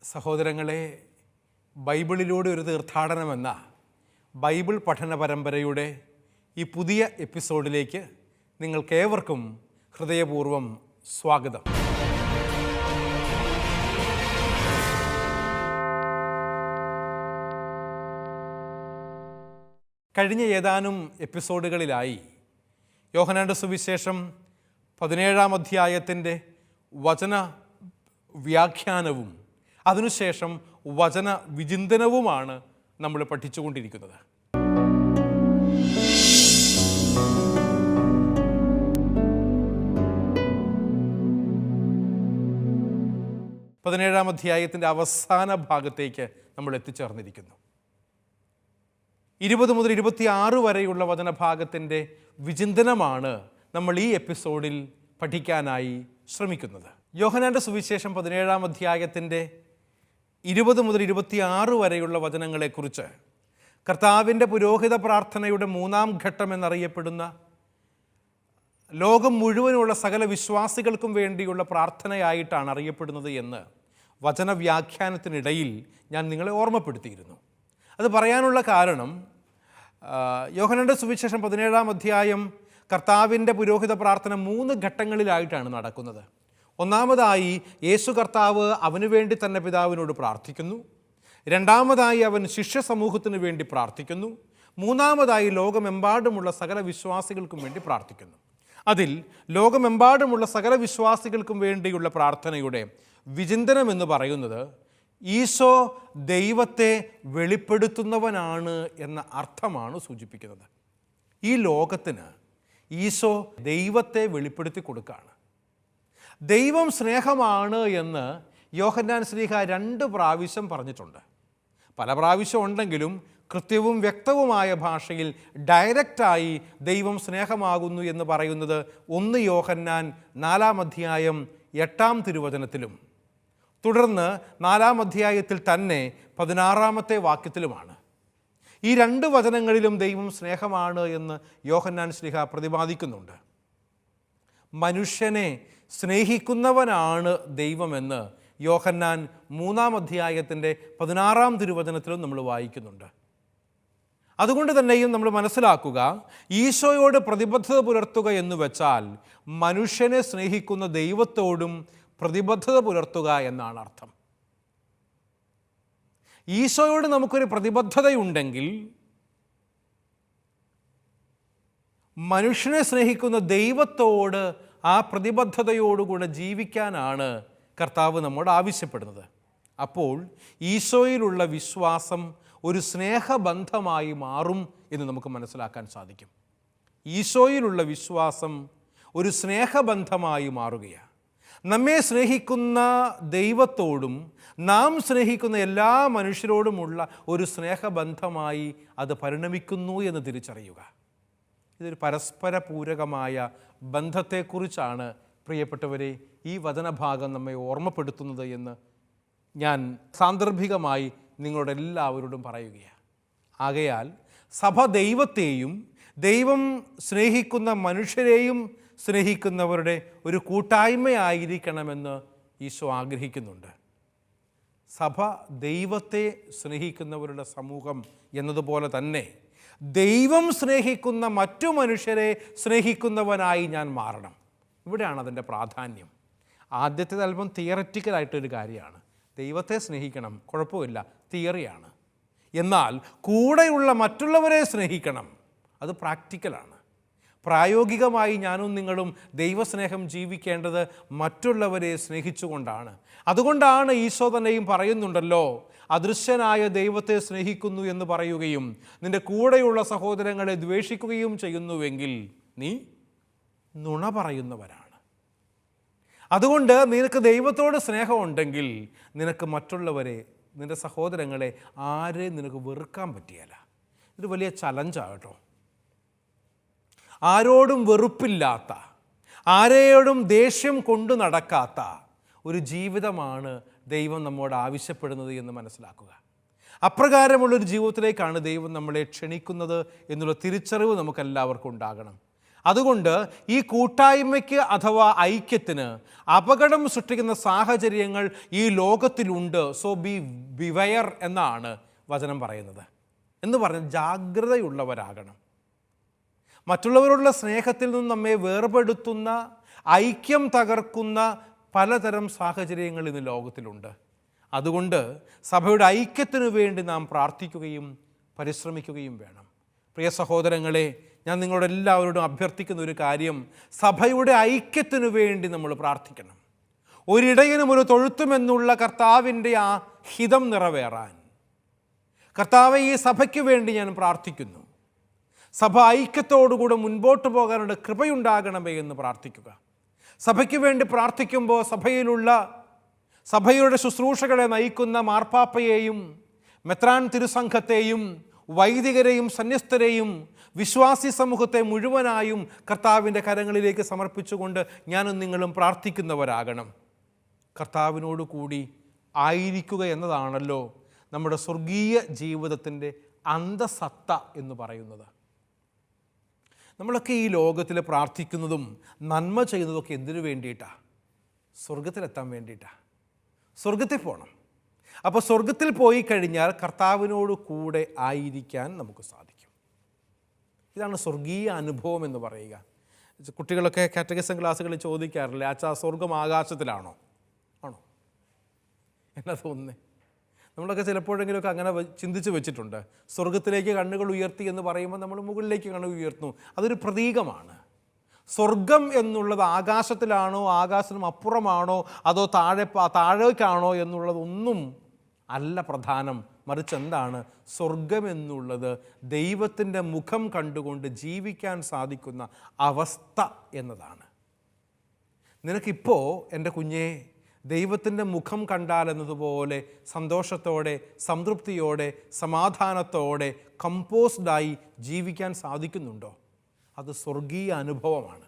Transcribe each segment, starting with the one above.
സഹോദരങ്ങളെ, ബൈബിളിലൂടെ ഒരു തീർത്ഥാടനമെന്ന ബൈബിൾ പഠന പരമ്പരയുടെ ഈ പുതിയ എപ്പിസോഡിലേക്ക് നിങ്ങൾക്കേവർക്കും ഹൃദയപൂർവ്വം സ്വാഗതം. കഴിഞ്ഞ ഏതാനും എപ്പിസോഡുകളിലായി യോഹന്നാന്റെ സുവിശേഷം 17-ാം അധ്യായത്തിൻ്റെ വചന വ്യാഖ്യാനവും അതിനുശേഷം വചന വിചിന്തനവുമാണ് നമ്മൾ പഠിച്ചുകൊണ്ടിരിക്കുന്നത്. പതിനേഴാം അധ്യായത്തിൻ്റെ അവസാന ഭാഗത്തേക്ക് നമ്മൾ എത്തിച്ചേർന്നിരിക്കുന്നു. 20 മുതൽ 26 വരെയുള്ള വചനഭാഗത്തിൻ്റെ വിചിന്തനമാണ് നമ്മൾ ഈ എപ്പിസോഡിൽ പഠിക്കാനായി ശ്രമിക്കുന്നത്. യോഹന്നാന്റെ സുവിശേഷം 17-ാം അധ്യായത്തിൻ്റെ 20 മുതൽ 26 വരെയുള്ള വചനങ്ങളെക്കുറിച്ച് കർത്താവിൻ്റെ പുരോഹിത പ്രാർത്ഥനയുടെ 3-ാം ഘട്ടം എന്നറിയപ്പെടുന്ന ലോകം മുഴുവനുള്ള സകല വിശ്വാസികൾക്കും വേണ്ടിയുള്ള പ്രാർത്ഥനയായിട്ടാണ് അറിയപ്പെടുന്നത് എന്ന് വചനവ്യാഖ്യാനത്തിനിടയിൽ ഞാൻ നിങ്ങളെ ഓർമ്മപ്പെടുത്തിയിരുന്നു. അത് പറയാനുള്ള കാരണം യോഹന്നാന്റെ സുവിശേഷം 17-ാം അധ്യായം കർത്താവിൻ്റെ പുരോഹിത പ്രാർത്ഥന 3 ഘട്ടങ്ങളിലായിട്ടാണ് നടക്കുന്നത്. ഒന്നാമതായി യേശു കർത്താവ് അവന് വേണ്ടി തന്നെ പിതാവിനോട് പ്രാർത്ഥിക്കുന്നു. രണ്ടാമതായി അവൻ ശിഷ്യ സമൂഹത്തിന് വേണ്ടി പ്രാർത്ഥിക്കുന്നു. മൂന്നാമതായി ലോകമെമ്പാടുമുള്ള സകല വിശ്വാസികൾക്കും വേണ്ടി പ്രാർത്ഥിക്കുന്നു. അതിൽ ലോകമെമ്പാടുമുള്ള സകല വിശ്വാസികൾക്കും വേണ്ടിയുള്ള പ്രാർത്ഥനയുടെ വിചിന്തനം എന്ന് പറയുന്നത് ഈശോ ദൈവത്തെ വെളിപ്പെടുത്തുന്നവനാണ് എന്ന അർത്ഥമാണ് സൂചിപ്പിക്കുന്നത്. ഈ ലോകത്തിന് ഈശോ ദൈവത്തെ വെളിപ്പെടുത്തി കൊടുക്കുകയാണ്. ദൈവം സ്നേഹമാണ് എന്ന് യോഹന്നാൻ ശ്ലീഹ 2 പ്രാവശ്യം പറഞ്ഞിട്ടുണ്ട്. പല പ്രാവശ്യം ഉണ്ടെങ്കിലും കൃത്യവും വ്യക്തവുമായ ഭാഷയിൽ ഡയറക്റ്റായി ദൈവം സ്നേഹമാകുന്നു എന്ന് പറയുന്നത് 1 യോഹന്നാൻ 4-ാം അധ്യായം 8-ാം തിരുവചനത്തിലും തുടർന്ന് 4-ാം അധ്യായത്തിൽ തന്നെ 16-ാമത്തെ വാക്യത്തിലുമാണ്. ഈ 2 വചനങ്ങളിലും ദൈവം സ്നേഹമാണ് എന്ന് യോഹന്നാൻ ശ്ലീഹ പ്രതിപാദിക്കുന്നുണ്ട്. മനുഷ്യനെ സ്നേഹിക്കുന്നവനാണ് ദൈവമെന്ന് യോഹന്നാൻ 3-ാം അധ്യായത്തിൻ്റെ 16-ാം തിരുവചനത്തിലും നമ്മൾ വായിക്കുന്നുണ്ട്. അതുകൊണ്ട് തന്നെയും നമ്മൾ മനസ്സിലാക്കുക, ഈശോയോട് പ്രതിബദ്ധത പുലർത്തുക എന്ന് വെച്ചാൽ മനുഷ്യനെ സ്നേഹിക്കുന്ന ദൈവത്തോടും പ്രതിബദ്ധത പുലർത്തുക എന്നാണ് അർത്ഥം. ഈശോയോട് നമുക്കൊരു പ്രതിബദ്ധതയുണ്ടെങ്കിൽ മനുഷ്യനെ സ്നേഹിക്കുന്ന ദൈവത്തോട് ആ പ്രതിബദ്ധതയോടുകൂടെ ജീവിക്കാനാണ് കർത്താവ് നമ്മോട് ആവശ്യപ്പെടുന്നത്. അപ്പോൾ ഈശോയിലുള്ള വിശ്വാസം ഒരു സ്നേഹബന്ധമായി മാറും എന്ന് നമുക്ക് മനസ്സിലാക്കാൻ സാധിക്കും. ഈശോയിലുള്ള വിശ്വാസം ഒരു സ്നേഹബന്ധമായി മാറുകയാണ്. നമ്മെ സ്നേഹിക്കുന്ന ദൈവത്തോടും നാം സ്നേഹിക്കുന്ന എല്ലാ മനുഷ്യരോടുമുള്ള ഒരു സ്നേഹബന്ധമായി അത് പരിണമിക്കുന്നു എന്ന് തിരിച്ചറിയുക. ഇതൊരു പരസ്പര പൂരകമായ ബന്ധത്തെക്കുറിച്ചാണ് പ്രിയപ്പെട്ടവരെ ഈ വചനഭാഗം നമ്മെ ഓർമ്മപ്പെടുത്തുന്നത് എന്ന് ഞാൻ സാന്ദർഭികമായി നിങ്ങളോട് എല്ലാവരോടും പറയുകയാണ്. ആകയാൽ സഭ ദൈവത്തെയും ദൈവം സ്നേഹിക്കുന്ന മനുഷ്യരെയും സ്നേഹിക്കുന്നവരുടെ ഒരു കൂട്ടായ്മയായിരിക്കണമെന്ന് ഈശോ ആഗ്രഹിക്കുന്നുണ്ട്. സഭ ദൈവത്തെ സ്നേഹിക്കുന്നവരുടെ സമൂഹം എന്നതുപോലെ തന്നെ ദൈവം സ്നേഹിക്കുന്ന മറ്റു മനുഷ്യരെ സ്നേഹിക്കുന്നവനായി ഞാൻ മാറണം. ഇവിടെയാണ് അതിൻ്റെ പ്രാധാന്യം. ആദ്യത്തേത് അല്പം തിയററ്റിക്കലായിട്ടൊരു കാര്യമാണ്. ദൈവത്തെ സ്നേഹിക്കണം, കുഴപ്പമില്ല, തിയറിയാണ്. എന്നാൽ കൂടെയുള്ള മറ്റുള്ളവരെ സ്നേഹിക്കണം, അത് പ്രാക്ടിക്കലാണ്. പ്രായോഗികമായി ഞാനും നിങ്ങളും ദൈവസ്നേഹം ജീവിക്കേണ്ടത് മറ്റുള്ളവരെ സ്നേഹിച്ചുകൊണ്ടാണ്. അതുകൊണ്ടാണ് ഈശോ തന്നെയും പറയുന്നുണ്ടല്ലോ, അദൃശ്യനായ ദൈവത്തെ സ്നേഹിക്കുന്നു എന്ന് പറയുകയും നിൻ്റെ കൂടെയുള്ള സഹോദരങ്ങളെ ദ്വേഷിക്കുകയും ചെയ്യുന്നുവെങ്കിൽ നീ നുണ പറയുന്നവരാണ്. അതുകൊണ്ട് നിനക്ക് ദൈവത്തോട് സ്നേഹമുണ്ടെങ്കിൽ നിനക്ക് മറ്റുള്ളവരെ, നിൻ്റെ സഹോദരങ്ങളെ ആരെ നിനക്ക് വെറുക്കാൻ പറ്റിയല്ല. ഇതൊരു വലിയ ചലഞ്ചാണ് കേട്ടോ. ആരോടും വെറുപ്പില്ലാത്ത, ആരെയോടും ദേഷ്യം കൊണ്ടു നടക്കാത്ത ഒരു ജീവിതമാണ് ദൈവം നമ്മോട് ആവശ്യപ്പെടുന്നത് എന്ന് മനസ്സിലാക്കുക. അപ്രകാരമുള്ളൊരു ജീവിതത്തിലേക്കാണ് ദൈവം നമ്മളെ ക്ഷണിക്കുന്നത് എന്നുള്ള തിരിച്ചറിവ് നമുക്കെല്ലാവർക്കും ഉണ്ടാകണം. അതുകൊണ്ട് ഈ കൂട്ടായ്മയ്ക്ക് അഥവാ ഐക്യത്തിന് അപകടം സൃഷ്ടിക്കുന്ന സാഹചര്യങ്ങൾ ഈ ലോകത്തിലുണ്ട്. സോ ബി ബിവെയർ എന്നാണ് വചനം പറയുന്നത്. എന്ന് പറഞ്ഞാൽ ജാഗ്രതയുള്ളവരാകണം. മറ്റുള്ളവരോടുള്ള സ്നേഹത്തിൽ നിന്നും നമ്മെ വേർപെടുത്തുന്ന, ഐക്യം തകർക്കുന്ന പലതരം സാഹചര്യങ്ങൾ ഇന്ന് ലോകത്തിലുണ്ട്. അതുകൊണ്ട് സഭയുടെ ഐക്യത്തിനു വേണ്ടി നാം പ്രാർത്ഥിക്കുകയും പരിശ്രമിക്കുകയും വേണം. പ്രിയ സഹോദരങ്ങളെ, ഞാൻ നിങ്ങളോട് എല്ലാവരോടും അഭ്യർത്ഥിക്കുന്ന ഒരു കാര്യം, സഭയുടെ ഐക്യത്തിനു വേണ്ടി നമ്മൾ പ്രാർത്ഥിക്കണം. ഒരിടയനും ഒരു തൊഴുത്തുമെന്നുള്ള കർത്താവിൻ്റെ ആ ഹിതം നിറവേറാൻ കർത്താവെ, ഈ സഭയ്ക്ക് വേണ്ടി ഞാൻ പ്രാർത്ഥിക്കുന്നു. സഭ ഐക്യത്തോടുകൂടെ മുൻപോട്ട് പോകാനുള്ള കൃപയുണ്ടാകണമേ എന്ന് പ്രാർത്ഥിക്കുക. സഭയ്ക്ക് വേണ്ടി പ്രാർത്ഥിക്കുമ്പോൾ സഭയുടെ ശുശ്രൂഷകളെ നയിക്കുന്ന മാർപ്പാപ്പയെയും മെത്രാൻ തിരുസംഘത്തെയും വൈദികരെയും സന്യസ്തരെയും വിശ്വാസി സമൂഹത്തെ മുഴുവനായും കർത്താവിൻ്റെ കരങ്ങളിലേക്ക് സമർപ്പിച്ചുകൊണ്ട് ഞാനും നിങ്ങളും പ്രാർത്ഥിക്കുന്നവരാകണം. കർത്താവിനോട് കൂടി ആയിരിക്കുക എന്നതാണല്ലോ നമ്മുടെ സ്വർഗീയ ജീവിതത്തിൻ്റെ അന്തസത്ത എന്ന് പറയുന്നത്. നമ്മളൊക്കെ ഈ ലോകത്തിൽ പ്രാർത്ഥിക്കുന്നതും നന്മ ചെയ്യുന്നതൊക്കെ എന്തിനു വേണ്ടിയിട്ടാണ്? സ്വർഗത്തിലെത്താൻ വേണ്ടിയിട്ടാണ്. സ്വർഗത്തിൽ പോകണം. അപ്പോൾ സ്വർഗത്തിൽ പോയി കഴിഞ്ഞാൽ കർത്താവിനോട് കൂടെ ആയിരിക്കാൻ നമുക്ക് സാധിക്കും. ഇതാണ് സ്വർഗീയ അനുഭവം എന്ന് പറയുക. കുട്ടികളൊക്കെ കാറ്റഗറിസം ക്ലാസ്സുകളിൽ ചോദിക്കാറില്ലേ, അച്ഛാ സ്വർഗം ആകാശത്തിലാണോ? ആണോ? എന്നാ തോന്നുന്നേ? നമ്മളൊക്കെ ചിലപ്പോഴെങ്കിലുമൊക്കെ അങ്ങനെ ചിന്തിച്ച് വെച്ചിട്ടുണ്ട്. സ്വർഗത്തിലേക്ക് കണ്ണുകൾ ഉയർത്തി എന്ന് പറയുമ്പോൾ നമ്മൾ മുകളിലേക്ക് കണ്ണുകൾ ഉയർത്തുന്നു. അതൊരു പ്രതീകമാണ്. സ്വർഗം എന്നുള്ളത് ആകാശത്തിലാണോ, ആകാശത്തിന് അപ്പുറമാണോ, അതോ താഴേക്കാണോ എന്നുള്ളതൊന്നും അല്ല പ്രധാനം. മറിച്ച് എന്താണ് സ്വർഗം എന്നുള്ളത്? ദൈവത്തിൻ്റെ മുഖം കണ്ടുകൊണ്ട് ജീവിക്കാൻ സാധിക്കുന്ന അവസ്ഥ എന്നതാണ്. നിനക്കിപ്പോൾ എൻ്റെ കുഞ്ഞേ ദൈവത്തിൻ്റെ മുഖം കണ്ടാൽ എന്നതുപോലെ സന്തോഷത്തോടെ, സംതൃപ്തിയോടെ, സമാധാനത്തോടെ, കമ്പോസ്ഡായി ജീവിക്കാൻ സാധിക്കുന്നുണ്ടോ? അത് സ്വർഗീയ അനുഭവമാണ്.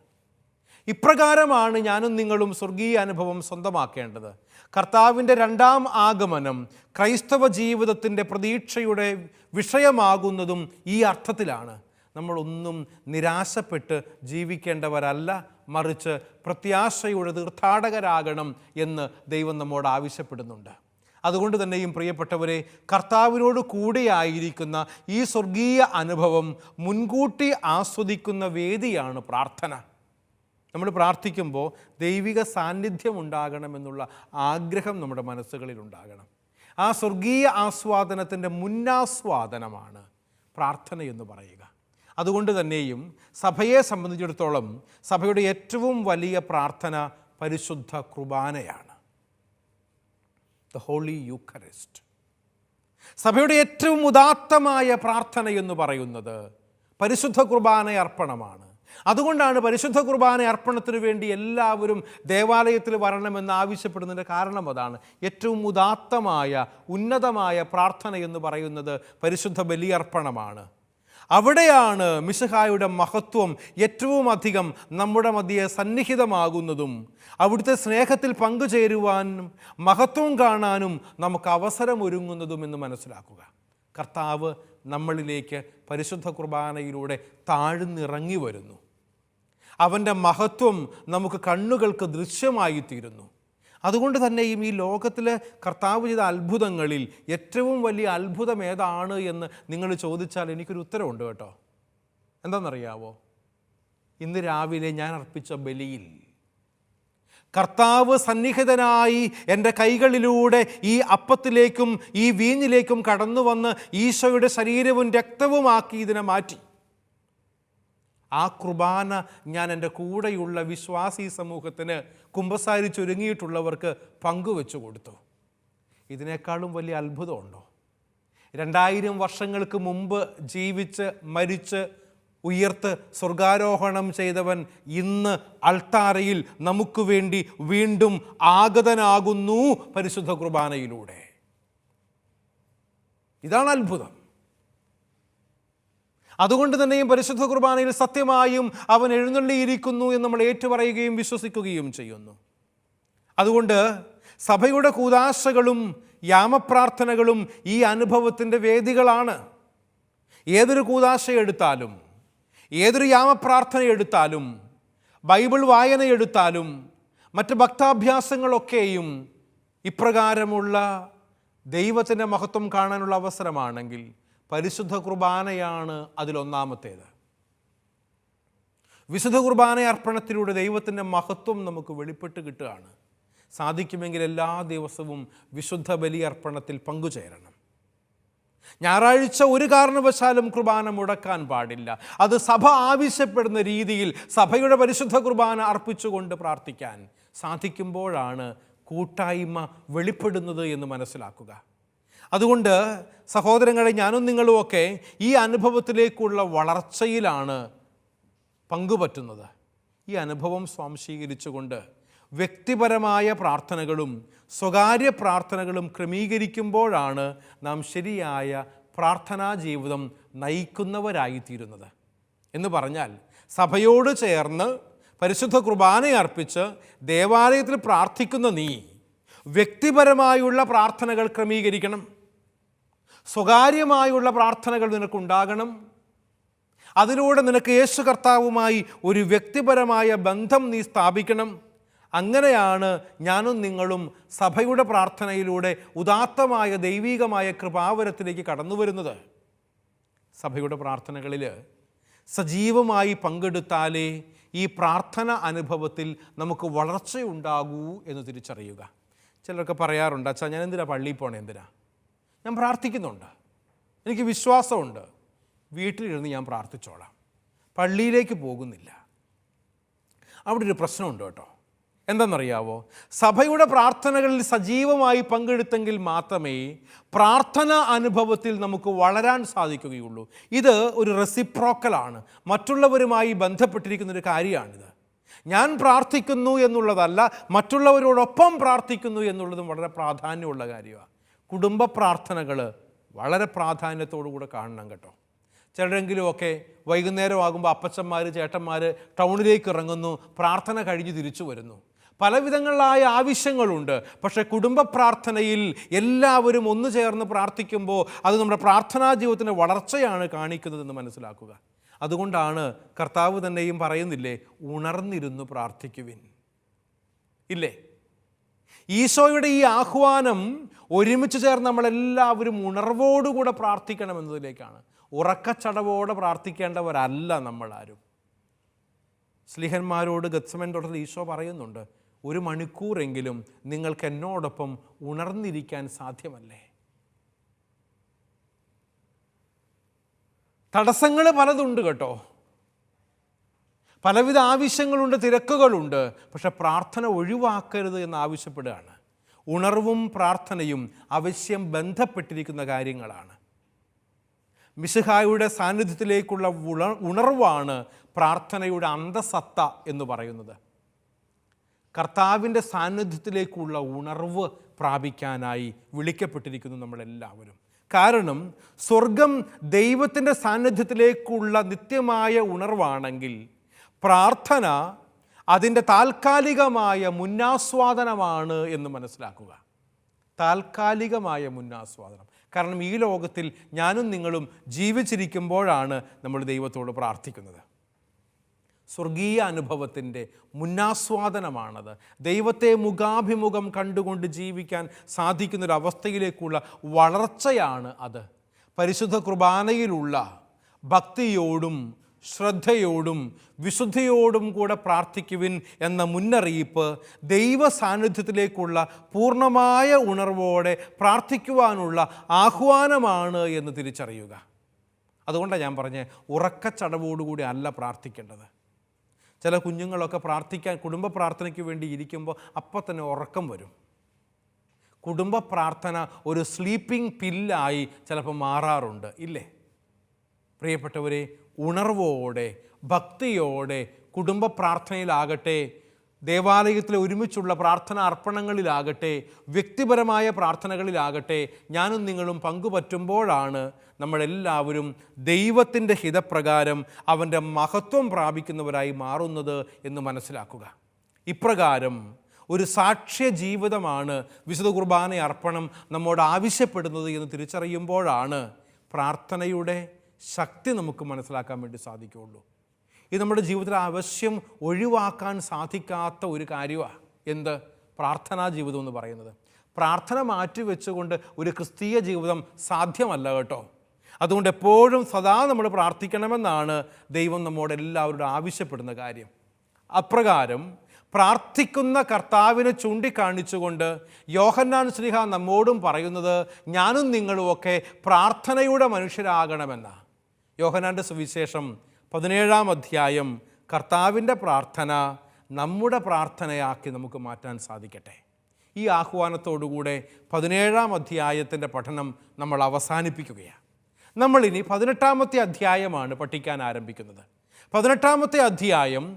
ഇപ്രകാരമാണ് ഞാനും നിങ്ങളും സ്വർഗീയ അനുഭവം സ്വന്തമാക്കേണ്ടത്. കർത്താവിൻ്റെ രണ്ടാം ആഗമനം ക്രൈസ്തവ ജീവിതത്തിൻ്റെ പ്രതീക്ഷയുടെ വിഷയമാകുന്നതും ഈ അർത്ഥത്തിലാണ്. നമ്മളൊന്നും നിരാശപ്പെട്ട് ജീവിക്കേണ്ടവരല്ല, മറിച്ച് പ്രത്യാശയുടെ തീർത്ഥാടകരാകണം എന്ന് ദൈവം നമ്മോട് ആവശ്യപ്പെടുന്നുണ്ട്. അതുകൊണ്ട് തന്നെയും പ്രിയപ്പെട്ടവരെ, കർത്താവിനോട് കൂടെയായിരിക്കുന്ന ഈ സ്വർഗീയ അനുഭവം മുൻകൂട്ടി ആസ്വദിക്കുന്ന വേദിയാണ് പ്രാർത്ഥന. നമ്മൾ പ്രാർത്ഥിക്കുമ്പോൾ ദൈവിക സാന്നിധ്യം ഉണ്ടാകണമെന്നുള്ള ആഗ്രഹം നമ്മുടെ മനസ്സുകളിൽ ഉണ്ടാകണം. ആ സ്വർഗീയ ആസ്വാദനത്തിൻ്റെ മുന്നാസ്വാദനമാണ് പ്രാർത്ഥന എന്ന് പറയുക. അതുകൊണ്ട് തന്നെയും സഭയെ സംബന്ധിച്ചിടത്തോളം സഭയുടെ ഏറ്റവും വലിയ പ്രാർത്ഥന പരിശുദ്ധ കുർബാനയാണ്, ദ ഹോളി യൂക്കറിസ്റ്റ്. സഭയുടെ ഏറ്റവും ഉദാത്തമായ പ്രാർത്ഥന എന്ന് പറയുന്നത് പരിശുദ്ധ കുർബാന അർപ്പണമാണ്. അതുകൊണ്ടാണ് പരിശുദ്ധ കുർബാന അർപ്പണത്തിന് വേണ്ടി എല്ലാവരും ദേവാലയത്തിൽ വരണമെന്ന് ആവശ്യപ്പെടുന്നതിൻ്റെ കാരണം അതാണ്. ഏറ്റവും ഉദാത്തമായ ഉന്നതമായ പ്രാർത്ഥന എന്ന് പറയുന്നത് പരിശുദ്ധ ബലിയർപ്പണമാണ്. അവിടെയാണ് മിശിഹായുടെ മഹത്വം ഏറ്റവും അധികം നമ്മുടെ മധ്യേ സന്നിഹിതമാകുന്നതും അവിടുത്തെ സ്നേഹത്തിൽ പങ്കുചേരുവാനും മഹത്വം കാണാനും നമുക്ക് അവസരമൊരുങ്ങുന്നതും എന്ന് മനസ്സിലാക്കുക. കർത്താവ് നമ്മളിലേക്ക് പരിശുദ്ധ കുർബാനയിലൂടെ താഴ്ന്നിറങ്ങി വരുന്നു. അവൻ്റെ മഹത്വം നമുക്ക് കണ്ണുകൾക്ക് ദൃശ്യമായിത്തീരുന്നു. അതുകൊണ്ട് തന്നെയും ഈ ലോകത്തിലെ കർത്താവ് ചെയ്ത അത്ഭുതങ്ങളിൽ ഏറ്റവും വലിയ അത്ഭുതം ഏതാണ് എന്ന് നിങ്ങൾ ചോദിച്ചാൽ എനിക്കൊരു ഉത്തരവുണ്ട് കേട്ടോ. എന്താണെന്നറിയാവോ? ഇന്ന് രാവിലെ ഞാൻ അർപ്പിച്ച ബലിയിൽ കർത്താവ് സന്നിഹിതനായി എൻ്റെ കൈകളിലൂടെ ഈ അപ്പത്തിലേക്കും ഈ വീഞ്ഞിലേക്കും കടന്നു വന്ന് ഈശോയുടെ ശരീരവും രക്തവുമാക്കി ഇതിനെ മാറ്റി. ആ കുർബാന ഞാൻ എൻ്റെ കൂടെയുള്ള വിശ്വാസി സമൂഹത്തിന് കുമ്പസാരിച്ചൊരുങ്ങിയിട്ടുള്ളവർക്ക് പങ്കുവെച്ചു കൊടുത്തു. ഇതിനേക്കാളും വലിയ അത്ഭുതമുണ്ടോ? 2000 വർഷങ്ങൾക്ക് മുമ്പ് ജീവിച്ച് മരിച്ച് ഉയർത്ത് സ്വർഗാരോഹണം ചെയ്തവൻ ഇന്ന് അൾത്താരയിൽ നമുക്ക് വേണ്ടി വീണ്ടും ആഗതനാകുന്നു പരിശുദ്ധ കുർബാനയിലൂടെ. ഇതാണ് അത്ഭുതം. അതുകൊണ്ട് തന്നെയും പരിശുദ്ധ കുർബാനയിൽ സത്യമായും അവൻ എഴുന്നള്ളിയിരിക്കുന്നു എന്ന് നമ്മൾ ഏറ്റുപറയുകയും വിശ്വസിക്കുകയും ചെയ്യുന്നു. അതുകൊണ്ട് സഭയുടെ കൂദാശകളും യാമപ്രാർത്ഥനകളും ഈ അനുഭവത്തിൻ്റെ വേദികളാണ്. ഏതൊരു കൂദാശ എടുത്താലും, ഏതൊരു യാമപ്രാർത്ഥന എടുത്താലും, ബൈബിൾ വായന എടുത്താലും, മറ്റ് ഭക്താഭ്യാസങ്ങളൊക്കെയും ഇപ്രകാരമുള്ള ദൈവത്തിൻ്റെ മഹത്വം കാണാനുള്ള അവസരമാണെങ്കിൽ പരിശുദ്ധ കുർബാനയാണ് അതിലൊന്നാമത്തേത്. വിശുദ്ധ കുർബാന അർപ്പണത്തിലൂടെ ദൈവത്തിൻ്റെ മഹത്വം നമുക്ക് വെളിപ്പെട്ട് കിട്ടുകയാണ്. സാധിക്കുമെങ്കിൽ എല്ലാ ദിവസവും വിശുദ്ധ ബലി അർപ്പണത്തിൽ പങ്കുചേരണം. ഞായറാഴ്ച ഒരു കാരണവശാലും കുർബാന മുടക്കാൻ പാടില്ല. അത് സഭ ആവശ്യപ്പെടുന്ന രീതിയിൽ സഭയുടെ പരിശുദ്ധ കുർബാന അർപ്പിച്ചുകൊണ്ട് പ്രാർത്ഥിക്കാൻ സാധിക്കുമ്പോഴാണ് കൂട്ടായ്മ വെളിപ്പെടുന്നത് എന്ന് മനസ്സിലാക്കുക. അതുകൊണ്ട് സഹോദരങ്ങളെ, ഞാനും നിങ്ങളുമൊക്കെ ഈ അനുഭവത്തിലേക്കുള്ള വളർച്ചയിലാണ് പങ്കുപറ്റുന്നത്. ഈ അനുഭവം സ്വാംശീകരിച്ചുകൊണ്ട് വ്യക്തിപരമായ പ്രാർത്ഥനകളും സ്വകാര്യ പ്രാർത്ഥനകളും ക്രമീകരിക്കുമ്പോഴാണ് നാം ശരിയായ പ്രാർത്ഥനാ ജീവിതം നയിക്കുന്നവരായിത്തീരുന്നത്. എന്ന് പറഞ്ഞാൽ, സഭയോട് ചേർന്ന് പരിശുദ്ധ കുർബാന അർപ്പിച്ച് ദേവാലയത്തിൽ പ്രാർത്ഥിക്കുന്ന നീ വ്യക്തിപരമായുള്ള പ്രാർത്ഥനകൾ ക്രമീകരിക്കണം. സ്വകാര്യമായുള്ള പ്രാർത്ഥനകൾ നിനക്കുണ്ടാകണം. അതിലൂടെ നിനക്ക് യേശു കർത്താവുമായി ഒരു വ്യക്തിപരമായ ബന്ധം നീ സ്ഥാപിക്കണം. അങ്ങനെയാണ് ഞാനും നിങ്ങളും സഭയുടെ പ്രാർത്ഥനയിലൂടെ ഉദാത്തമായ ദൈവികമായ കൃപാവരത്തിലേക്ക് കടന്നു വരുന്നത്. സഭയുടെ പ്രാർത്ഥനകളിൽ സജീവമായി പങ്കെടുത്താലേ ഈ പ്രാർത്ഥന അനുഭവത്തിൽ നമുക്ക് വളർച്ചയുണ്ടാകൂ എന്ന് തിരിച്ചറിയുക. ചിലരൊക്കെ പറയാറുണ്ട്, അച്ഛാ ഞാൻ എന്തിനാ പള്ളിയിൽ പോണേ, എന്തിനാ, ഞാൻ പ്രാർത്ഥിക്കുന്നുണ്ട്, എനിക്ക് വിശ്വാസമുണ്ട്, വീട്ടിലിരുന്ന് ഞാൻ പ്രാർത്ഥിച്ചോളാം, പള്ളിയിലേക്ക് പോകുന്നില്ല. അവിടെ ഒരു പ്രശ്നമുണ്ട് കേട്ടോ. എന്തെന്നറിയാവോ? സഭയുടെ പ്രാർത്ഥനകളിൽ സജീവമായി പങ്കെടുത്തെങ്കിൽ മാത്രമേ പ്രാർത്ഥന അനുഭവത്തിൽ നമുക്ക് വളരാൻ സാധിക്കുകയുള്ളൂ. ഇത് ഒരു റെസിപ്രോക്കലാണ്, മറ്റുള്ളവരുമായി ബന്ധപ്പെട്ടിരിക്കുന്നൊരു കാര്യമാണിത്. ഞാൻ പ്രാർത്ഥിക്കുന്നു എന്നുള്ളതല്ല, മറ്റുള്ളവരോടൊപ്പം പ്രാർത്ഥിക്കുന്നു എന്നുള്ളതും വളരെ പ്രാധാന്യമുള്ള കാര്യമാണ്. കുടുംബ പ്രാർത്ഥനകൾ വളരെ പ്രാധാന്യത്തോടു കൂടെ കാണണം കേട്ടോ. ചിലരെങ്കിലുമൊക്കെ വൈകുന്നേരം ആകുമ്പോൾ അപ്പച്ചന്മാർ ചേട്ടന്മാർ ടൗണിലേക്ക് ഇറങ്ങുന്നു, പ്രാർത്ഥന കഴിഞ്ഞ് തിരിച്ചു വരുന്നു. പലവിധങ്ങളിലായ ആവശ്യങ്ങളുണ്ട്. പക്ഷേ കുടുംബ പ്രാർത്ഥനയിൽ എല്ലാവരും ഒന്നു ചേർന്ന് പ്രാർത്ഥിക്കുമ്പോൾ അത് നമ്മുടെ പ്രാർത്ഥനാ ജീവിതത്തിൻ്റെ വളർച്ചയാണ് കാണിക്കുന്നതെന്ന് മനസ്സിലാക്കുക. അതുകൊണ്ടാണ് കർത്താവ് തന്നെയും പറയുന്നില്ലേ, ഉണർന്നിരുന്നു പ്രാർത്ഥിക്കുവിൻ. ഇല്ലേ? ഈശോയുടെ ഈ ആഹ്വാനം ഒരുമിച്ച് ചേർന്ന് നമ്മളെല്ലാവരും ഉണർവോടുകൂടെ പ്രാർത്ഥിക്കണമെന്നതിലേക്കാണ്. ഉറക്കച്ചടവോടെ പ്രാർത്ഥിക്കേണ്ടവരല്ല നമ്മളാരും. സ്ലീഹന്മാരോട് ഗത്സമൻ തോട്ടത്തിൽ ഈശോ പറയുന്നുണ്ട്, 1 മണിക്കൂറെങ്കിലും നിങ്ങൾക്ക് എന്നോടൊപ്പം ഉണർന്നിരിക്കാൻ സാധ്യമല്ലേ? തടസ്സങ്ങൾ പലതുണ്ട് കേട്ടോ, പലവിധ ആവശ്യങ്ങളുണ്ട്, തിരക്കുകളുണ്ട്. പക്ഷെ പ്രാർത്ഥന ഒഴിവാക്കരുത് എന്ന് ആവശ്യപ്പെടുകയാണ്. ഉണർവും പ്രാർത്ഥനയും അവശ്യം ബന്ധപ്പെട്ടിരിക്കുന്ന കാര്യങ്ങളാണ്. മിശിഹായുടെ സാന്നിധ്യത്തിലേക്കുള്ള ഉണർവാണ് പ്രാർത്ഥനയുടെ അന്തസത്ത എന്ന് പറയുന്നത്. കർത്താവിൻ്റെ സാന്നിധ്യത്തിലേക്കുള്ള ഉണർവ് പ്രാപിക്കാനായി വിളിക്കപ്പെട്ടിരിക്കുന്നു നമ്മളെല്ലാവരും. കാരണം സ്വർഗം ദൈവത്തിൻ്റെ സാന്നിധ്യത്തിലേക്കുള്ള നിത്യമായ ഉണർവാണെങ്കിൽ പ്രാർത്ഥന അതിൻ്റെ താൽക്കാലികമായ മുന്നാസ്വാദനമാണ് എന്ന് മനസ്സിലാക്കുക. താൽക്കാലികമായ മുന്നാസ്വാദനം. കാരണം ഈ ലോകത്തിൽ ഞാനും നിങ്ങളും ജീവിച്ചിരിക്കുമ്പോഴാണ് നമ്മൾ ദൈവത്തോട് പ്രാർത്ഥിക്കുന്നത്. സ്വർഗീയ അനുഭവത്തിൻ്റെ മുന്നാസ്വാദനമാണത്. ദൈവത്തെ മുഖാഭിമുഖം കണ്ടുകൊണ്ട് ജീവിക്കാൻ സാധിക്കുന്നൊരവസ്ഥയിലേക്കുള്ള വളർച്ചയാണ് അത്. പരിശുദ്ധ കുർബാനയിലുള്ള ഭക്തിയോടും ശ്രദ്ധയോടും വിശുദ്ധിയോടും കൂടെ പ്രാർത്ഥിക്കുവിൻ എന്ന മുന്നറിയിപ്പ് ദൈവ സാന്നിധ്യത്തിലേക്കുള്ള പൂർണ്ണമായ ഉണർവോടെ പ്രാർത്ഥിക്കുവാനുള്ള ആഹ്വാനമാണ് എന്ന് തിരിച്ചറിയുക. അതുകൊണ്ടാണ് ഞാൻ പറഞ്ഞത്, ഉറക്കച്ചടവോടുകൂടി അല്ല പ്രാർത്ഥിക്കേണ്ടത്. ചില കുഞ്ഞുങ്ങളൊക്കെ പ്രാർത്ഥിക്കാൻ കുടുംബ പ്രാർത്ഥനയ്ക്ക് വേണ്ടി ഇരിക്കുമ്പോൾ അപ്പം തന്നെ ഉറക്കം വരും. കുടുംബ പ്രാർത്ഥന ഒരു സ്ലീപ്പിംഗ് പില്ലായി ചിലപ്പോൾ മാറാറുണ്ട്, ഇല്ലേ? പ്രിയപ്പെട്ടവരെ, ഉണർവോടെ ഭക്തിയോടെ കുടുംബ പ്രാർത്ഥനയിലാകട്ടെ, ദേവാലയത്തിലെ ഒരുമിച്ചുള്ള പ്രാർത്ഥന അർപ്പണങ്ങളിലാകട്ടെ, വ്യക്തിപരമായ പ്രാർത്ഥനകളിലാകട്ടെ, ഞാനും നിങ്ങളും പങ്കുപറ്റുമ്പോഴാണ് നമ്മളെല്ലാവരും ദൈവത്തിൻ്റെ ഹിതപ്രകാരം അവൻ്റെ മഹത്വം പ്രാപിക്കുന്നവരായി മാറുന്നത് എന്ന് മനസ്സിലാക്കുക. ഇപ്രകാരം ഒരു സാക്ഷ്യ ജീവിതമാണ് വിശുദ്ധ കുർബാന അർപ്പണം നമ്മോട് ആവശ്യപ്പെടുന്നത് എന്ന് തിരിച്ചറിയുമ്പോഴാണ് പ്രാർത്ഥനയുടെ ശക്തി നമുക്ക് മനസ്സിലാക്കാൻ വേണ്ടി സാധിക്കുകയുള്ളൂ. ഇത് നമ്മുടെ ജീവിതത്തിൽ ആവശ്യം ഒഴിവാക്കാൻ സാധിക്കാത്ത ഒരു കാര്യമാണ്. എന്ത്? പ്രാർത്ഥനാ ജീവിതം എന്ന് പറയുന്നത്. പ്രാർത്ഥന മാറ്റിവെച്ചുകൊണ്ട് ഒരു ക്രിസ്തീയ ജീവിതം സാധ്യമല്ല കേട്ടോ. അതുകൊണ്ട് എപ്പോഴും സദാ നമ്മൾ പ്രാർത്ഥിക്കണമെന്നാണ് ദൈവം നമ്മോട് എല്ലാവരോടും ആവശ്യപ്പെടുന്ന കാര്യം. അപ്രകാരം പ്രാർത്ഥിക്കുന്ന കർത്താവിനെ ചൂണ്ടിക്കാണിച്ചുകൊണ്ട് യോഹന്നാൻ ശ്ലീഹ നമ്മോടും പറയുന്നത് ഞാനും നിങ്ങളുമൊക്കെ പ്രാർത്ഥനയുടെ മനുഷ്യരാകണമെന്നാണ്. യോഹന്നാൻ്റെ സുവിശേഷം 17-ാം അധ്യായം കർത്താവിൻ്റെ പ്രാർത്ഥന നമ്മുടെ പ്രാർത്ഥനയാക്കി നമുക്ക് മാറ്റാൻ സാധിക്കട്ടെ. ഈ ആഹ്വാനത്തോടുകൂടെ 17-ാം അധ്യായത്തിൻ്റെ പഠനം നമ്മൾ അവസാനിപ്പിക്കുകയാണ്. നമ്മളിനി 18-ാമത്തെ അധ്യായമാണ് പഠിക്കാൻ ആരംഭിക്കുന്നത്. 18-ാമത്തെ അധ്യായം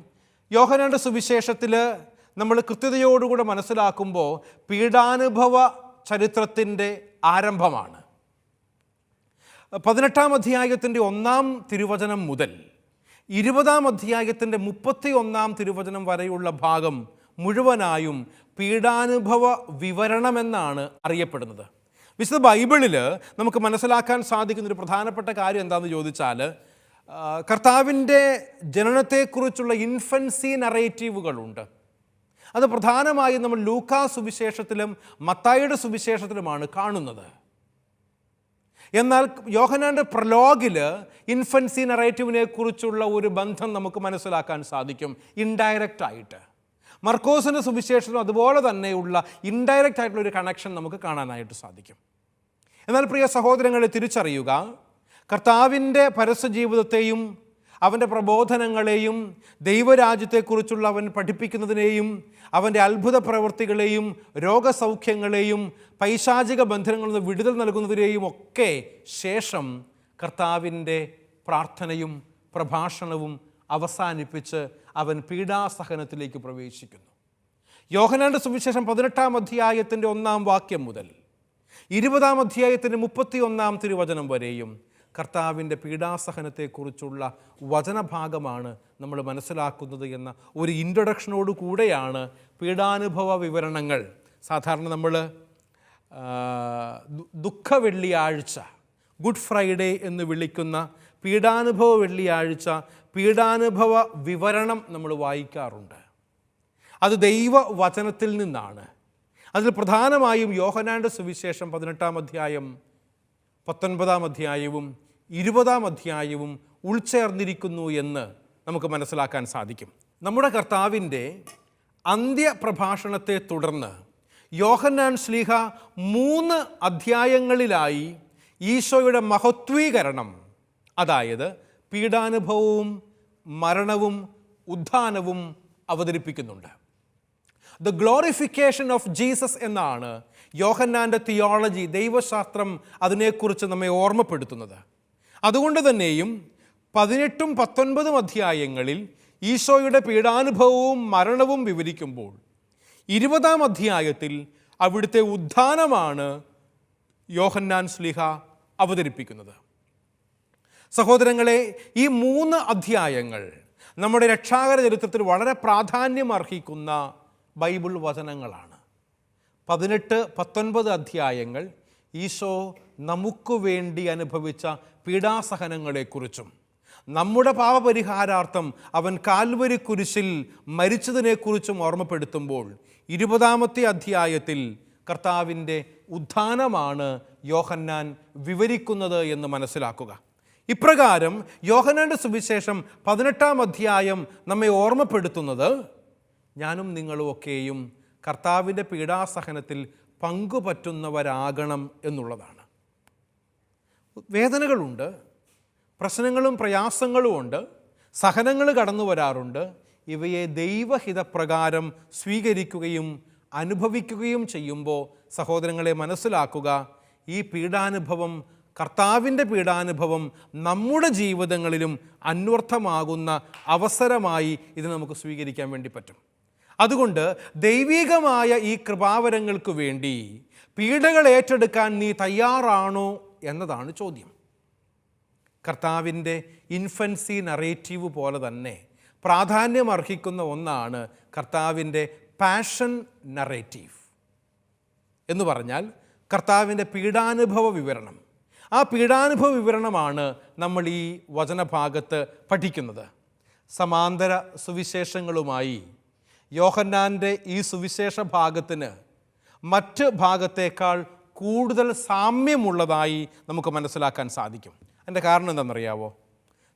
യോഹന്നാൻ്റെ സുവിശേഷത്തിൽ നമ്മൾ കൃത്യതയോടുകൂടെ മനസ്സിലാക്കുമ്പോൾ പീഡാനുഭവ ചരിത്രത്തിൻ്റെ ആരംഭമാണ്. 18-ാം അധ്യായത്തിൻ്റെ 1-ാം തിരുവചനം മുതൽ 20-ാം അധ്യായത്തിൻ്റെ 31-ാം തിരുവചനം വരെയുള്ള ഭാഗം മുഴുവനായും പീഡാനുഭവ വിവരണമെന്നാണ് അറിയപ്പെടുന്നത്. വിശുദ്ധ ബൈബിളിൽ നമുക്ക് മനസ്സിലാക്കാൻ സാധിക്കുന്നൊരു പ്രധാനപ്പെട്ട കാര്യം എന്താണെന്ന് ചോദിച്ചാൽ, കർത്താവിൻ്റെ ജനനത്തെക്കുറിച്ചുള്ള ഇൻഫൻസി നറേറ്റീവുകളുണ്ട്. അത് പ്രധാനമായും നമ്മൾ ലൂക്കാ സുവിശേഷത്തിലും മത്തായിയുടെ സുവിശേഷത്തിലുമാണ് കാണുന്നത്. എന്നാൽ യോഹന്നാൻ്റെ പ്രലോഗിൽ ഇൻഫൻസി നറേറ്റീവിനെ കുറിച്ചുള്ള ഒരു ബന്ധം നമുക്ക് മനസ്സിലാക്കാൻ സാധിക്കും ഇൻഡയറക്റ്റ് ആയിട്ട്. മർക്കോസിൻ്റെ സുവിശേഷത്തിലും അതുപോലെ തന്നെയുള്ള ഇൻഡയറക്റ്റ് ആയിട്ടുള്ള ഒരു കണക്ഷൻ നമുക്ക് കാണാനായിട്ട് സാധിക്കും. എന്നാൽ പ്രിയ സഹോദരങ്ങളെ തിരിച്ചറിയുക, കർത്താവിൻ്റെ പരസ്യ ജീവിതത്തെയും അവൻ്റെ പ്രബോധനങ്ങളെയും ദൈവരാജ്യത്തെക്കുറിച്ചുള്ള അവൻ പഠിപ്പിക്കുന്നതിനെയും അവൻ്റെ അത്ഭുത പ്രവൃത്തികളെയും രോഗസൗഖ്യങ്ങളെയും പൈശാചിക ബന്ധനങ്ങളിൽ നിന്ന് വിടുതൽ നൽകുന്നതിനെയും ഒക്കെ ശേഷം കർത്താവിൻ്റെ പ്രാർത്ഥനയും പ്രഭാഷണവും അവസാനിപ്പിച്ച് അവൻ പീഡാസഹനത്തിലേക്ക് പ്രവേശിക്കുന്നു. യോഹന്നാൻ്റെ സുവിശേഷം 18-ാം അധ്യായത്തിൻ്റെ 1-ാം വാക്യം മുതൽ 20-ാം അധ്യായത്തിൻ്റെ 31-ാം തിരുവചനം വരെയും കർത്താവിൻ്റെ പീഡാസഹനത്തെക്കുറിച്ചുള്ള വചനഭാഗമാണ് നമ്മൾ മനസ്സിലാക്കുന്നത് എന്ന ഒരു ഇൻട്രൊഡക്ഷനോട് കൂടെയാണ് പീഡാനുഭവ വിവരണങ്ങൾ. സാധാരണ നമ്മൾ ദുഃഖ വെള്ളിയാഴ്ച, ഗുഡ് ഫ്രൈഡേ എന്ന് വിളിക്കുന്ന പീഡാനുഭവ വെള്ളിയാഴ്ച പീഡാനുഭവ വിവരണം നമ്മൾ വായിക്കാറുണ്ട്. അത് ദൈവവചനത്തിൽ നിന്നാണ്. അതിൽ പ്രധാനമായും യോഹന്നാൻ്റെ സുവിശേഷം 18-ാം അധ്യായം 19-ാം അധ്യായവും 20-ാം അധ്യായവും ഉൾച്ചേർന്നിരിക്കുന്നു എന്ന് നമുക്ക് മനസ്സിലാക്കാൻ സാധിക്കും. നമ്മുടെ കർത്താവിൻ്റെ അന്ത്യപ്രഭാഷണത്തെ തുടർന്ന് യോഹന്നാൻ ശ്ലീഹ 3 അധ്യായങ്ങളിലായി ഈശോയുടെ മഹത്വീകരണം, അതായത് പീഡാനുഭവവും മരണവും ഉത്ഥാനവും അവതരിപ്പിക്കുന്നുണ്ട്. ദ ഗ്ലോറിഫിക്കേഷൻ ഓഫ് ജീസസ് എന്നാണ് യോഹന്നാൻ്റെ തിയോളജി, ദൈവശാസ്ത്രം അതിനെക്കുറിച്ച് നമ്മെ ഓർമ്മപ്പെടുത്തുന്നത്. അതുകൊണ്ട് തന്നെയും 18ഉം 19ഉം അധ്യായങ്ങളിൽ ഈശോയുടെ പീഡാനുഭവവും മരണവും വിവരിക്കുമ്പോൾ 20-ാം അധ്യായത്തിൽ അവിടുത്തെ ഉത്ഥാനമാണ് യോഹന്നാൻ ശ്ലീഹ അവതരിപ്പിക്കുന്നത്. സഹോദരങ്ങളെ, ഈ 3 അധ്യായങ്ങൾ നമ്മുടെ രക്ഷാകര ചരിത്രത്തിൽ വളരെ പ്രാധാന്യം അർഹിക്കുന്ന ബൈബിൾ വചനങ്ങളാണ്. 18-19 അധ്യായങ്ങൾ ഈശോ നമുക്ക് വേണ്ടി അനുഭവിച്ച പീഡാസഹനങ്ങളെക്കുറിച്ചും നമ്മുടെ പാപപരിഹാരാർത്ഥം അവൻ കാൽവരി കുരിശിൽ മരിച്ചതിനെക്കുറിച്ചും ഓർമ്മപ്പെടുത്തുമ്പോൾ 20-ാമത്തെ അധ്യായത്തിൽ കർത്താവിൻ്റെ ഉത്ഥാനമാണ് യോഹന്നാൻ വിവരിക്കുന്നത് എന്ന് മനസ്സിലാക്കുക. ഇപ്രകാരം യോഹന്നാൻ്റെ സുവിശേഷം 18-ാം അധ്യായം നമ്മെ ഓർമ്മപ്പെടുത്തുന്നത് ഞാനും നിങ്ങളുമൊക്കെയും കർത്താവിൻ്റെ പീഡാസഹനത്തിൽ പങ്കുപറ്റുന്നവരാകണം എന്നുള്ളതാണ്. വേദനകളുണ്ട്, പ്രശ്നങ്ങളും പ്രയാസങ്ങളും ഉണ്ട്, സഹനങ്ങൾ കടന്നു വരാറുണ്ട്. ഇവയെ ദൈവഹിതപ്രകാരം സ്വീകരിക്കുകയും അനുഭവിക്കുകയും ചെയ്യുമ്പോൾ സഹോദരങ്ങളെ മനസ്സിലാക്കുക, ഈ പീഡാനുഭവം, കർത്താവിൻ്റെ പീഡാനുഭവം നമ്മുടെ ജീവിതങ്ങളിലും അന്വർത്ഥമാകുന്ന അവസരമായി ഇത് നമുക്ക് സ്വീകരിക്കാൻ വേണ്ടി പറ്റും. അതുകൊണ്ട് ദൈവികമായ ഈ കൃപാവരങ്ങൾക്ക് വേണ്ടി പീഡകൾ ഏറ്റെടുക്കാൻ നീ തയ്യാറാണോ എന്നതാണ് ചോദ്യം. കർത്താവിൻ്റെ ഇൻഫൻസി നറേറ്റീവ് പോലെ തന്നെ പ്രാധാന്യമർഹിക്കുന്ന ഒന്നാണ് കർത്താവിൻ്റെ പാഷൻ നറേറ്റീവ് എന്ന് പറഞ്ഞാൽ കർത്താവിൻ്റെ പീഡാനുഭവ വിവരണം. ആ പീഡാനുഭവ വിവരണമാണ് നമ്മൾ ഈ വചനഭാഗത്ത് പഠിക്കുന്നത്. സമാന്തര സുവിശേഷങ്ങളുമായി യോഹന്നാൻ്റെ ഈ സുവിശേഷ ഭാഗത്തിന് മറ്റ് ഭാഗത്തേക്കാൾ കൂടുതൽ സാമ്യമുള്ളതായി നമുക്ക് മനസ്സിലാക്കാൻ സാധിക്കും. അതിൻ്റെ കാരണം എന്താണെന്നറിയാവോ?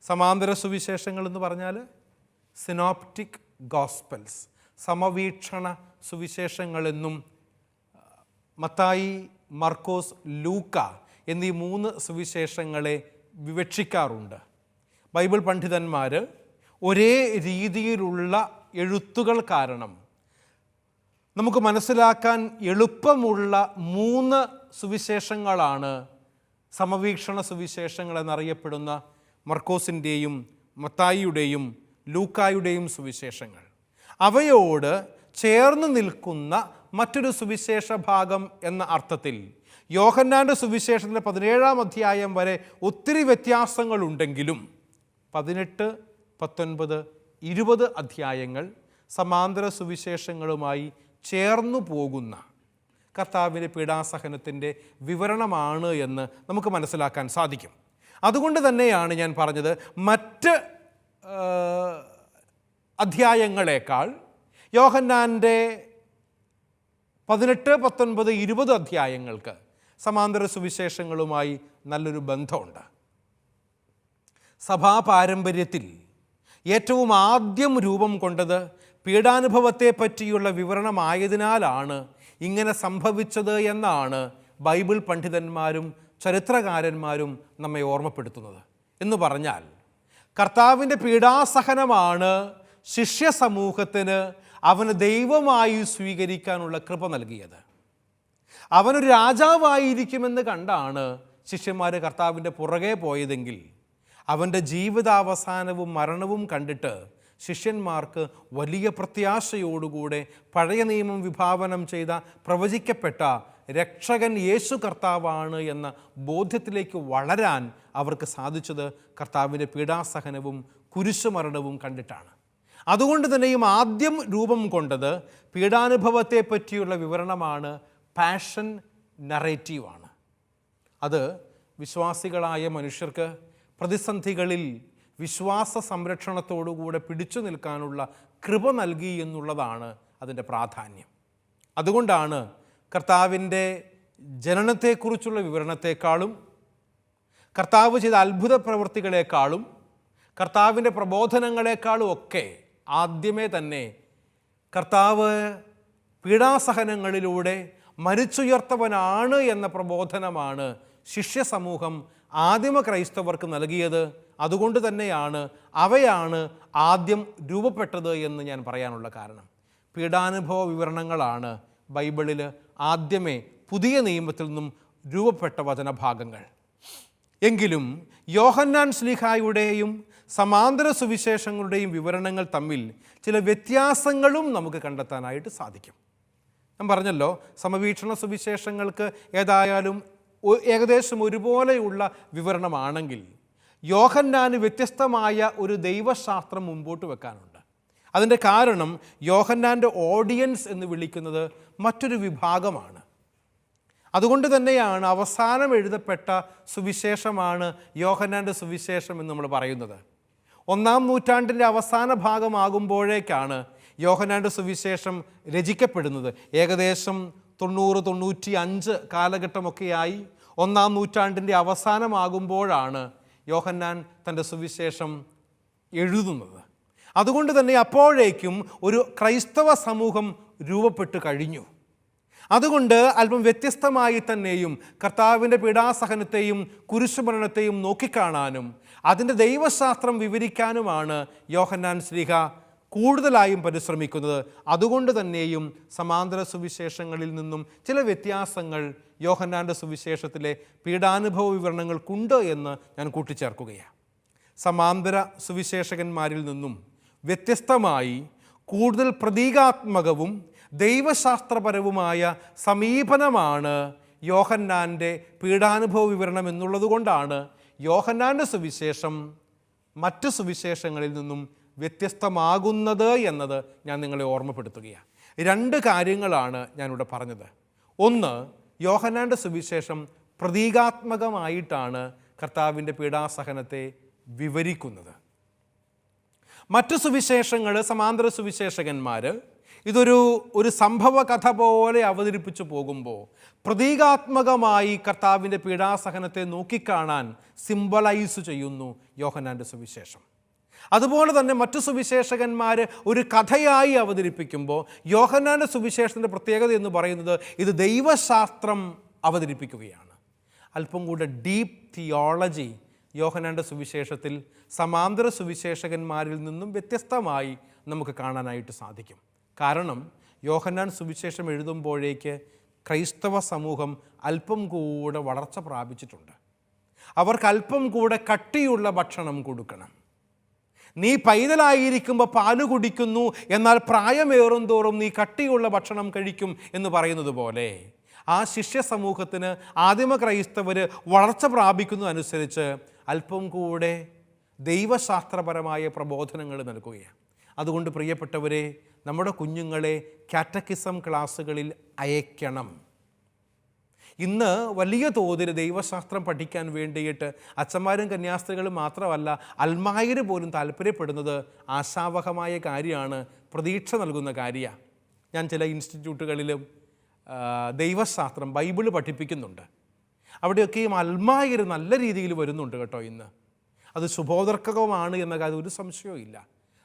സമാന്തര സുവിശേഷങ്ങൾ എന്ന് പറഞ്ഞാൽ സിനോപ്റ്റിക് ഗോസ്പൽസ്, സമവീക്ഷണ സുവിശേഷങ്ങളെന്നും മത്തായി, മർക്കോസ്, ലൂക്ക എന്നീ 3 സുവിശേഷങ്ങളെ വിവക്ഷിക്കാറുണ്ട്. ബൈബിൾ പണ്ഡിതന്മാർ ഒരേ രീതിയിലുള്ള എഴുത്തുകൾ കാരണം നമുക്ക് മനസ്സിലാക്കാൻ എളുപ്പമുള്ള 3 സുവിശേഷങ്ങളാണ് സമവീക്ഷണ സുവിശേഷങ്ങൾ എന്നറിയപ്പെടുന്ന മർക്കോസിൻ്റെയും മത്തായിയുടെയും ലൂക്കായുടെയും സുവിശേഷങ്ങൾ. അവയോട് ചേർന്ന് നിൽക്കുന്ന മറ്റൊരു സുവിശേഷ ഭാഗം എന്ന അർത്ഥത്തിൽ യോഹന്നാൻ്റെ സുവിശേഷത്തിൻ്റെ 17-ാം അധ്യായം വരെ ഒത്തിരി വ്യത്യാസങ്ങളുണ്ടെങ്കിലും 18, 19, 20 അധ്യായങ്ങൾ സമാന്തര സുവിശേഷങ്ങളുമായി ചേർന്നു പോകുന്ന കർത്താവിൻ്റെ പീഡാസഹനത്തിൻ്റെ വിവരണമാണ് എന്ന് നമുക്ക് മനസ്സിലാക്കാൻ സാധിക്കും. അതുകൊണ്ട് തന്നെയാണ് ഞാൻ പറഞ്ഞത്, മറ്റ് അധ്യായങ്ങളെക്കാൾ യോഹന്നാൻ്റെ 18, 19, 20 അധ്യായങ്ങൾക്ക് സമാന്തര സുവിശേഷങ്ങളുമായി നല്ലൊരു ബന്ധമുണ്ട്. സഭാ പാരമ്പര്യത്തിൽ ഏറ്റവും ആദ്യം രൂപം കൊണ്ടത് പീഡാനുഭവത്തെ പറ്റിയുള്ള വിവരണമായതിനാലാണ് ഇങ്ങനെ സംഭവിച്ചത് എന്നാണ് ബൈബിൾ പണ്ഡിതന്മാരും ചരിത്രകാരന്മാരും നമ്മെ ഓർമ്മപ്പെടുത്തുന്നത്. എന്ന് പറഞ്ഞാൽ കർത്താവിൻ്റെ പീഡാസഹനമാണ് ശിഷ്യ സമൂഹത്തിന് അവന് ദൈവമായി സ്വീകരിക്കാനുള്ള കൃപ നൽകിയത്. അവനൊരു രാജാവായിരിക്കുമെന്ന് കണ്ടാണ് ശിഷ്യന്മാർ കർത്താവിൻ്റെ പുറകെ പോയതെങ്കിൽ അവൻ്റെ ജീവിതാവസാനവും മരണവും കണ്ടിട്ട് ശിഷ്യന്മാർക്ക് വലിയ പ്രത്യാശയോടുകൂടെ പഴയ നിയമം വിഭാവനം ചെയ്ത പ്രവചിക്കപ്പെട്ട രക്ഷകൻ യേശു കർത്താവാണ് എന്ന ബോധ്യത്തിലേക്ക് വളരാൻ അവർക്ക് സാധിച്ചത് കർത്താവിൻ്റെ പീഡാസഹനവും കുരിശുമരണവും കണ്ടിട്ടാണ്. അതുകൊണ്ട് തന്നെയും ആദ്യം രൂപം കൊണ്ടത് പീഡാനുഭവത്തെ പറ്റിയുള്ള വിവരണമാണ്, പാഷൻ നറേറ്റീവാണ്. അത് വിശ്വാസികളായ മനുഷ്യർക്ക് പ്രതിസന്ധികളിൽ വിശ്വാസ സംരക്ഷണത്തോടുകൂടെ പിടിച്ചു നിൽക്കാനുള്ള കൃപ നൽകി എന്നുള്ളതാണ് അതിൻ്റെ പ്രാധാന്യം. അതുകൊണ്ടാണ് കർത്താവിൻ്റെ ജനനത്തെക്കുറിച്ചുള്ള വിവരണത്തെക്കാളും കർത്താവ് ചെയ്ത അത്ഭുത പ്രവൃത്തികളെക്കാളും കർത്താവിൻ്റെ പ്രബോധനങ്ങളെക്കാളും ഒക്കെ ആദ്യമേ തന്നെ കർത്താവ് പീഡാസഹനങ്ങളിലൂടെ മരിച്ചുയർത്തവനാണ് എന്ന പ്രബോധനമാണ് ശിഷ്യ സമൂഹം ആദിമ ക്രൈസ്തവർക്ക് നൽകിയത്. അതുകൊണ്ട് തന്നെയാണ് അവയാണ് ആദ്യം രൂപപ്പെട്ടത് എന്ന് ഞാൻ പറയാനുള്ള കാരണം. പീഡാനുഭവ വിവരണങ്ങളാണ് ബൈബിളിൽ ആദ്യമേ പുതിയ നിയമത്തിൽ നിന്നും രൂപപ്പെട്ട വചനഭാഗങ്ങൾ. എങ്കിലും യോഹന്നാൻ ശ്ലീഹായുടെയും സമാന്തര സുവിശേഷങ്ങളുടെയും വിവരണങ്ങൾ തമ്മിൽ ചില വ്യത്യാസങ്ങളും നമുക്ക് കണ്ടെത്താനായിട്ട് സാധിക്കും. ഞാൻ പറഞ്ഞല്ലോ, സമവീക്ഷണ സുവിശേഷങ്ങൾക്ക് ഏതായാലും ഏകദേശം ഒരുപോലെയുള്ള വിവരണമാണെങ്കിൽ യോഹന്നാന് വ്യത്യസ്തമായ ഒരു ദൈവശാസ്ത്രം മുമ്പോട്ട് വെക്കാനുണ്ട്. അതിൻ്റെ കാരണം യോഹന്നാൻ്റെ ഓഡിയൻസ് എന്ന് വിളിക്കുന്നത് മറ്റൊരു വിഭാഗമാണ്. അതുകൊണ്ട് തന്നെയാണ് അവസാനം എഴുതപ്പെട്ട സുവിശേഷമാണ് യോഹന്നാൻ്റെ സുവിശേഷം എന്ന് നമ്മൾ പറയുന്നത്. 1-ാം നൂറ്റാണ്ടിൻ്റെ അവസാന ഭാഗമാകുമ്പോഴേക്കാണ് യോഹന്നാൻ്റെ സുവിശേഷം രചിക്കപ്പെടുന്നത്. ഏകദേശം 90-95 കാലഘട്ടമൊക്കെയായി 1-ാം നൂറ്റാണ്ടിൻ്റെ അവസാനമാകുമ്പോഴാണ് യോഹന്നാൻ തൻ്റെ സുവിശേഷം എഴുതുന്നത്. അതുകൊണ്ട് തന്നെ അപ്പോഴേക്കും ഒരു ക്രൈസ്തവ സമൂഹം രൂപപ്പെട്ട് കഴിഞ്ഞു. അതുകൊണ്ട് അല്പം വ്യത്യസ്തമായി തന്നെയും കർത്താവിൻ്റെ പീഡാസഹനത്തെയും കുരിശുമരണത്തെയും നോക്കിക്കാണാനും അതിൻ്റെ ദൈവശാസ്ത്രം വിവരിക്കാനുമാണ് യോഹന്നാൻ ശ്ലീഹ കൂടുതലായും പരിശ്രമിക്കുന്നത്. അതുകൊണ്ട് തന്നെയും സമാന്തര സുവിശേഷങ്ങളിൽ നിന്നും ചില വ്യത്യാസങ്ങൾ യോഹന്നാൻ്റെ സുവിശേഷത്തിലെ പീഡാനുഭവ വിവരണങ്ങൾക്കുണ്ട് എന്ന് ഞാൻ കൂട്ടിച്ചേർക്കുകയാണ്. സമാന്തര സുവിശേഷകന്മാരിൽ നിന്നും വ്യത്യസ്തമായി കൂടുതൽ പ്രതീകാത്മകവും ദൈവശാസ്ത്രപരവുമായ സമീപനമാണ് യോഹന്നാൻ്റെ പീഡാനുഭവ വിവരണം എന്നുള്ളത് കൊണ്ടാണ് യോഹന്നാൻ്റെ സുവിശേഷം മറ്റ് സുവിശേഷങ്ങളിൽ നിന്നും വ്യത്യസ്തമാകുന്നത് എന്നത് ഞാൻ നിങ്ങളെ ഓർമ്മപ്പെടുത്തുകയാണ്. 2 കാര്യങ്ങളാണ് ഞാനിവിടെ പറഞ്ഞത്. ഒന്ന്, യോഹന്നാൻ്റെ സുവിശേഷം പ്രതീകാത്മകമായിട്ടാണ് കർത്താവിൻ്റെ പീഡാസഹനത്തെ വിവരിക്കുന്നത്. മറ്റു സുവിശേഷങ്ങൾ, സമാന്തര സുവിശേഷകന്മാർ ഒരു സംഭവ കഥ പോലെ അവതരിപ്പിച്ചു പോകുമ്പോൾ പ്രതീകാത്മകമായി കർത്താവിൻ്റെ പീഡാസഹനത്തെ നോക്കിക്കാണാൻ സിംബലൈസ് ചെയ്യുന്നു യോഹന്നാൻ്റെ സുവിശേഷം. അതുപോലെ തന്നെ മറ്റു സുവിശേഷകന്മാർ ഒരു കഥയായി അവതരിപ്പിക്കുമ്പോൾ യോഹന്നാൻ്റെ സുവിശേഷത്തിൻ്റെ പ്രത്യേകത എന്ന് പറയുന്നത് ഇത് ദൈവശാസ്ത്രം അവതരിപ്പിക്കുകയാണ്. അല്പം കൂടെ ഡീപ്പ് തിയോളജി യോഹന്നാൻ്റെ സുവിശേഷത്തിൽ സമാന്തര സുവിശേഷകന്മാരിൽ നിന്നും വ്യത്യസ്തമായി നമുക്ക് കാണാനായിട്ട് സാധിക്കും. കാരണം യോഹന്നാൻ സുവിശേഷം എഴുതുമ്പോഴേക്ക് ക്രൈസ്തവ സമൂഹം അല്പം കൂടെ വളർച്ച പ്രാപിച്ചിട്ടുണ്ട്. അവർക്ക് അല്പം കൂടെ കട്ടിയുള്ള ഭക്ഷണം കൊടുക്കണം. നീ പൈതലായിരിക്കുമ്പോൾ പാല് കുടിക്കുന്നു, എന്നാൽ പ്രായമേറും തോറും നീ കട്ടിയുള്ള ഭക്ഷണം കഴിക്കും എന്ന് പറയുന്നത് പോലെ ആ ശിഷ്യ സമൂഹത്തിന് ആദിമ ക്രൈസ്തവർ വളർച്ച പ്രാപിക്കുന്നതനുസരിച്ച് അല്പം കൂടെ ദൈവശാസ്ത്രപരമായ പ്രബോധനങ്ങൾ നൽകുകയാണ്. അതുകൊണ്ട് പ്രിയപ്പെട്ടവരെ, നമ്മുടെ കുഞ്ഞുങ്ങളെ കാറ്റക്കിസം ക്ലാസ്സുകളിൽ അയക്കണം. ഇന്ന് വലിയ തോതിൽ ദൈവശാസ്ത്രം പഠിക്കാൻ വേണ്ടിയിട്ട് അച്ഛന്മാരും കന്യാസ്ത്രീകളും മാത്രമല്ല, അൽമായർ പോലും താല്പര്യപ്പെടുന്നത് ആശാവഹമായ കാര്യമാണ്, പ്രതീക്ഷ നൽകുന്ന കാര്യമാണ്. ഞാൻ ചില ഇൻസ്റ്റിറ്റ്യൂട്ടുകളിലും ദൈവശാസ്ത്രം, ബൈബിള് പഠിപ്പിക്കുന്നുണ്ട്. അവിടെയൊക്കെയും അൽമായർ നല്ല രീതിയിൽ വരുന്നുണ്ട് കേട്ടോ. ഇന്ന് അത് ശുഭോദർക്കകമാണ് എന്ന കാര്യം ഒരു സംശയവും ഇല്ല.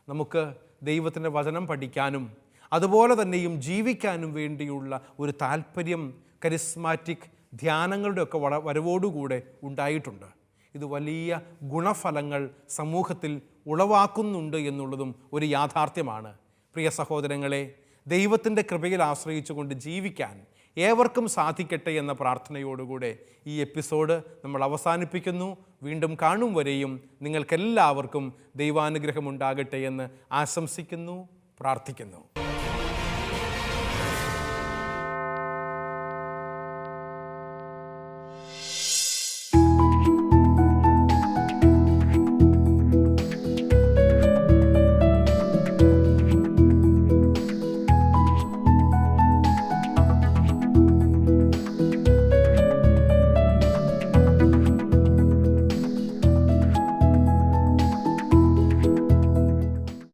നമുക്ക് ദൈവത്തിൻ്റെ വചനം പഠിക്കാനും അതുപോലെ തന്നെയും ജീവിക്കാനും വേണ്ടിയുള്ള ഒരു താല്പര്യം കരിസ്മാറ്റിക് ധ്യാനങ്ങളുടെയൊക്കെ വരവോടുകൂടെ ഉണ്ടായിട്ടുണ്ട്. ഇത് വലിയ ഗുണഫലങ്ങൾ സമൂഹത്തിൽ ഉളവാക്കുന്നുണ്ട് എന്നുള്ളതും ഒരു യാഥാർത്ഥ്യമാണ്. പ്രിയ സഹോദരങ്ങളെ, ദൈവത്തിൻ്റെ കൃപയിൽ ആശ്രയിച്ചുകൊണ്ട് ജീവിക്കാൻ ഏവർക്കും സാധിക്കട്ടെ എന്ന പ്രാർത്ഥനയോടുകൂടെ ഈ എപ്പിസോഡ് നമ്മൾ അവസാനിപ്പിക്കുന്നു. വീണ്ടും കാണും വരെയും നിങ്ങൾക്കെല്ലാവർക്കും ദൈവാനുഗ്രഹം ഉണ്ടാകട്ടെ എന്ന് ആശംസിക്കുന്നു, പ്രാർത്ഥിക്കുന്നു.